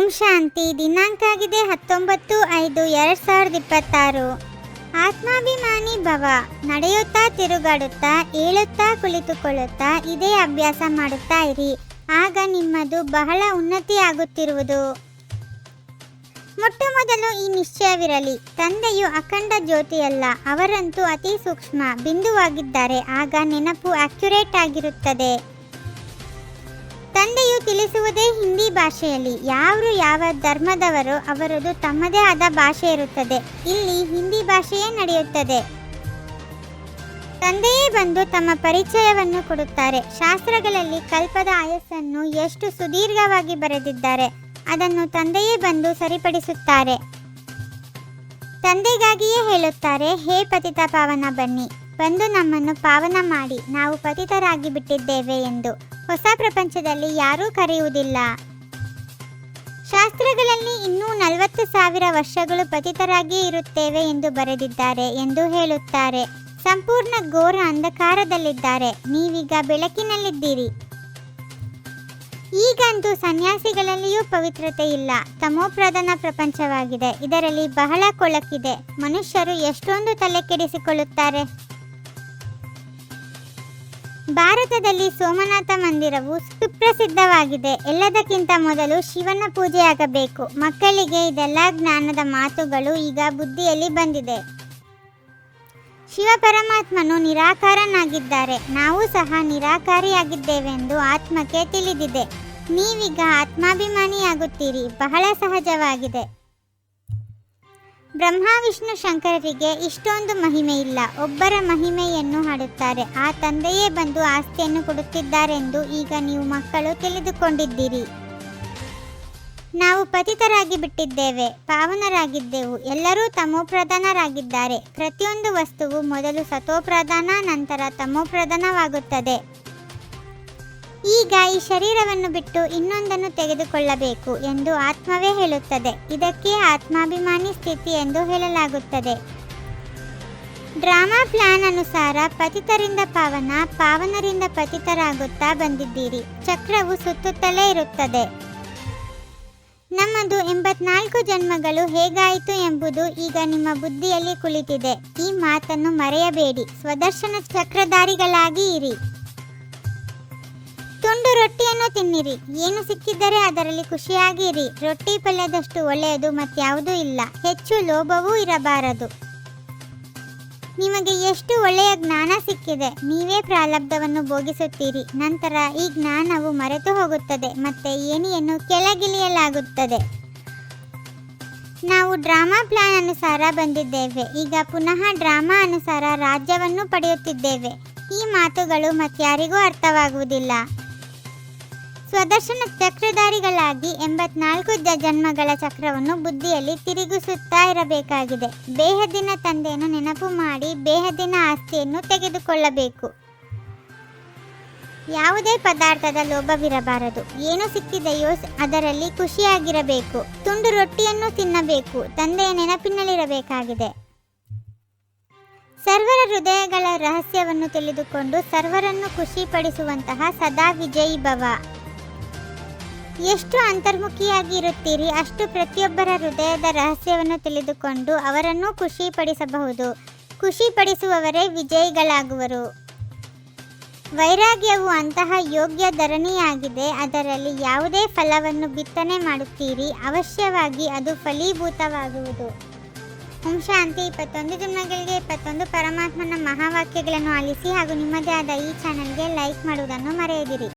ಓಂ ಶಾಂತಿ. ದಿನಾಂಕ ಆಗಿದೆ 19/5/2026. ಆತ್ಮಾಭಿಮಾನಿ ಭವ. ನಡೆಯುತ್ತಾ, ತಿರುಗಾಡುತ್ತಾ, ಏಳುತ್ತಾ, ಕುಳಿತುಕೊಳ್ಳುತ್ತಾ ಇದೇ ಅಭ್ಯಾಸ ಮಾಡುತ್ತಾ ಇರಿ. ಆಗ ನಿಮ್ಮದು ಬಹಳ ಉನ್ನತಿಯಾಗುತ್ತಿರುವುದು. ಮೊಟ್ಟ ಮೊದಲು ಈ ನಿಶ್ಚಯವಿರಲಿ, ತಂದೆಯು ಅಖಂಡ ಜ್ಯೋತಿಯಲ್ಲ, ಅವರಂತೂ ಅತಿ ಸೂಕ್ಷ್ಮ ಬಿಂದುವಾಗಿದ್ದಾರೆ. ಆಗ ನೆನಪು ಅಕ್ಯುರೇಟ್ ಆಗಿರುತ್ತದೆ. ತಂದೆಯು ತಿಳಿಸುವುದೇ ಹಿಂದಿ ಭಾಷೆಯಲ್ಲಿ. ಯಾರು ಯಾವ ಧರ್ಮದವರು ಅವರದು ತಮ್ಮದೇ ಆದ ಭಾಷೆ ಇರುತ್ತದೆ. ಇಲ್ಲಿ ಹಿಂದಿ ಭಾಷೆಯೇ ನಡೆಯುತ್ತದೆ. ತಂದೆಯೇ ಬಂದು ತಮ್ಮ ಪರಿಚಯವನ್ನು ಕೊಡುತ್ತಾರೆ. ಶಾಸ್ತ್ರಗಳಲ್ಲಿ ಕಲ್ಪದ ಆಯಸ್ಸನ್ನು ಎಷ್ಟು ಸುದೀರ್ಘವಾಗಿ ಬರೆದಿದ್ದಾರೆ, ಅದನ್ನು ತಂದೆಯೇ ಬಂದು ಸರಿಪಡಿಸುತ್ತಾರೆ. ತಂದೆಗಾಗಿಯೇ ಹೇಳುತ್ತಾರೆ, ಹೇ ಪತಿತ ಪಾವನ, ಬನ್ನಿ, ಬಂದು ನಮ್ಮನ್ನು ಪಾವನ ಮಾಡಿ, ನಾವು ಪತಿತರಾಗಿ ಬಿಟ್ಟಿದ್ದೇವೆ ಎಂದು. ಹೊಸ ಪ್ರಪಂಚದಲ್ಲಿ ಯಾರೂ ಕರೆಯುವುದಿಲ್ಲ. ಶಾಸ್ತ್ರಗಳಲ್ಲಿ ಇನ್ನೂ 40,000 ವರ್ಷಗಳು ಪತಿತರಾಗಿ ಇರುತ್ತೇವೆ ಎಂದು ಬರೆದಿದ್ದಾರೆ ಎಂದು ಹೇಳುತ್ತಾರೆ. ಸಂಪೂರ್ಣ ಘೋರ ಅಂಧಕಾರದಲ್ಲಿದ್ದಾರೆ, ನೀವೀಗ ಬೆಳಕಿನಲ್ಲಿದ್ದೀರಿ. ಈಗಂತೂ ಸನ್ಯಾಸಿಗಳಲ್ಲಿಯೂ ಪವಿತ್ರತೆ ಇಲ್ಲ. ತಮೋಪ್ರಧಾನ ಪ್ರಪಂಚವಾಗಿದೆ. ಇದರಲ್ಲಿ ಬಹಳ ಕೊಳಕಿದೆ. ಮನುಷ್ಯರು ಎಷ್ಟೊಂದು ತಲೆ ಕೆಡಿಸಿಕೊಳ್ಳುತ್ತಾರೆ. ಭಾರತದಲ್ಲಿ ಸೋಮನಾಥ ಮಂದಿರವು ಸುಪ್ರಸಿದ್ಧವಾಗಿದೆ. ಎಲ್ಲದಕ್ಕಿಂತ ಮೊದಲು ಶಿವನ ಪೂಜೆಯಾಗಬೇಕು. ಮಕ್ಕಳಿಗೆ ಇದೆಲ್ಲ ಜ್ಞಾನದ ಮಾತುಗಳು ಈಗ ಬುದ್ಧಿಯಲ್ಲಿ ಬಂದಿದೆ. ಶಿವ ಪರಮಾತ್ಮನು ನಿರಾಕಾರನಾಗಿದ್ದಾರೆ. ನಾವು ಸಹ ನಿರಾಕಾರಿಯಾಗಿದ್ದೇವೆಂದು ಆತ್ಮಕ್ಕೆ ತಿಳಿದಿದೆ. ನೀವೀಗ ಆತ್ಮಾಭಿಮಾನಿಯಾಗುತ್ತೀರಿ. ಬಹಳ ಸಹಜವಾಗಿದೆ. ಬ್ರಹ್ಮ ವಿಷ್ಣು ಶಂಕರರಿಗೆ ಇಷ್ಟೊಂದು ಮಹಿಮೆ ಇಲ್ಲ. ಒಬ್ಬರ ಮಹಿಮೆಯನ್ನು ಹಾಡುತ್ತಾರೆ. ಆ ತಂದೆಯೇ ಬಂದು ಆಸ್ತಿಯನ್ನು ಕೊಡುತ್ತಿದ್ದಾರೆಂದು ಈಗ ನೀವು ಮಕ್ಕಳು ತಿಳಿದುಕೊಂಡಿದ್ದೀರಿ. ನಾವು ಪತಿತರಾಗಿ ಬಿಟ್ಟಿದ್ದೇವೆ, ಪಾವನರಾಗಿದ್ದೆವು. ಎಲ್ಲರೂ ತಮೋಪ್ರಧಾನರಾಗಿದ್ದಾರೆ. ಪ್ರತಿಯೊಂದು ವಸ್ತುವು ಮೊದಲು ಸತೋಪ್ರಧಾನ, ನಂತರ ತಮೋಪ್ರಧಾನವಾಗುತ್ತದೆ. ಈಗ ಈ ಶರೀರವನ್ನು ಬಿಟ್ಟು ಇನ್ನೊಂದನ್ನು ತೆಗೆದುಕೊಳ್ಳಬೇಕು ಎಂದು ಆತ್ಮವೇ ಹೇಳುತ್ತದೆ. ಇದಕ್ಕೆ ಆತ್ಮಾಭಿಮಾನಿ ಸ್ಥಿತಿ ಎಂದು ಹೇಳಲಾಗುತ್ತದೆ. ಡ್ರಾಮಾ ಪ್ಲಾನ್ ಅನುಸಾರ ಪತಿತರಿಂದ ಪಾವನ, ಪಾವನರಿಂದ ಪತಿತರಾಗುತ್ತಾ ಬಂದಿದ್ದೀರಿ. ಚಕ್ರವು ಸುತ್ತುತ್ತಲೇ ಇರುತ್ತದೆ. ನಮ್ಮದು 84 ಜನ್ಮಗಳು ಹೇಗಾಯಿತು ಎಂಬುದು ಈಗ ನಿಮ್ಮ ಬುದ್ಧಿಯಲ್ಲಿ ಕುಳಿತಿದೆ. ಈ ಮಾತನ್ನು ಮರೆಯಬೇಡಿ. ಸ್ವದರ್ಶನ ಚಕ್ರಧಾರಿಗಳಾಗಿ ಇರಿ. ತುಂಡು ರೊಟ್ಟಿಯನ್ನು ತಿನ್ನಿರಿ. ಏನು ಸಿಕ್ಕಿದ್ದರೆ ಅದರಲ್ಲಿ ಖುಷಿಯಾಗಿರಿ. ರೊಟ್ಟಿ ಪಲ್ಯದಷ್ಟು ಒಳ್ಳೆಯದು ಮತ್ಯಾವುದೂ ಇಲ್ಲ. ಹೆಚ್ಚು ಲೋಭವೂ ಇರಬಾರದು. ನಿಮಗೆ ಎಷ್ಟು ಒಳ್ಳೆಯ ಜ್ಞಾನ ಸಿಕ್ಕಿದೆ. ನೀವೇ ಪ್ರಾರಬ್ಧವನ್ನು ಭೋಗಿಸುತ್ತೀರಿ. ನಂತರ ಈ ಜ್ಞಾನವು ಮರೆತು ಹೋಗುತ್ತದೆ. ಮತ್ತೆ ಏಣಿಯನ್ನು ಕೆಳಗಿಳಿಯಲಾಗುತ್ತದೆ. ನಾವು ಡ್ರಾಮಾ ಪ್ಲಾನ್ ಅನುಸಾರ ಬಂದಿದ್ದೇವೆ. ಈಗ ಪುನಃ ಡ್ರಾಮಾ ಅನುಸಾರ ರಾಜ್ಯವನ್ನು ಪಡೆಯುತ್ತಿದ್ದೇವೆ. ಈ ಮಾತುಗಳು ಮತ್ಯಾರಿಗೂ ಅರ್ಥವಾಗುವುದಿಲ್ಲ. ಸ್ವದರ್ಶನ ಚಕ್ರಧಾರಿಗಳಾಗಿ 84 ಜನ್ಮಗಳ ಚಕ್ರವನ್ನು ಬುದ್ಧಿಯಲ್ಲಿ ತಿರುಗಿಸುತ್ತಾ ಇರಬೇಕಾಗಿದೆ. ಬೇಹದ್ದಿನ ತಂದೆಯನ್ನು ನೆನಪು ಮಾಡಿ ಬೇಹದ್ದಿನ ಆಸ್ತಿಯನ್ನು ತೆಗೆದುಕೊಳ್ಳಬೇಕು. ಯಾವುದೇ ಪದಾರ್ಥದ ಲೋಭವಿರಬಾರದು. ಏನು ಸಿಕ್ಕಿದೆಯೋ ಅದರಲ್ಲಿ ಖುಷಿಯಾಗಿರಬೇಕು. ತುಂಡು ರೊಟ್ಟಿಯನ್ನು ತಿನ್ನಬೇಕು. ತಂದೆಯ ನೆನಪಿನಲ್ಲಿರಬೇಕಾಗಿದೆ. ಸರ್ವರ ಹೃದಯಗಳ ರಹಸ್ಯವನ್ನು ತಿಳಿದುಕೊಂಡು ಸರ್ವರನ್ನು ಖುಷಿಪಡಿಸುವಂತಹ ಸದಾ ವಿಜಯೀ ಭವ. ಎಷ್ಟು ಅಂತರ್ಮುಖಿಯಾಗಿ ಇರುತ್ತೀರಿ, ಅಷ್ಟು ಪ್ರತಿಯೊಬ್ಬರ ಹೃದಯದ ರಹಸ್ಯವನ್ನು ತಿಳಿದುಕೊಂಡು ಅವರನ್ನು ಖುಷಿಪಡಿಸಬಹುದು. ಖುಷಿಪಡಿಸುವವರೇ ವಿಜಯಿಗಳಾಗುವರು. ವೈರಾಗ್ಯವು ಅಂತಹ ಯೋಗ್ಯ ಧರಣಿಯಾಗಿದೆ. ಅದರಲ್ಲಿ ಯಾವುದೇ ಫಲವನ್ನು ಬಿತ್ತನೆ ಮಾಡುತ್ತೀರಿ, ಅವಶ್ಯವಾಗಿ ಅದು ಫಲೀಭೂತವಾಗುವುದು. ಓಂ ಶಾಂತಿ. 21 ಜನ್ಮಗಳಿಗೆ 21 ಪರಮಾತ್ಮನ ಮಹಾವಾಕ್ಯಗಳನ್ನು ಆಲಿಸಿ ಹಾಗೂ ನಿಮ್ಮದೇ ಆದ ಈ ಚಾನಲ್ಗೆ ಲೈಕ್ ಮಾಡುವುದನ್ನು ಮರೆಯದಿರಿ.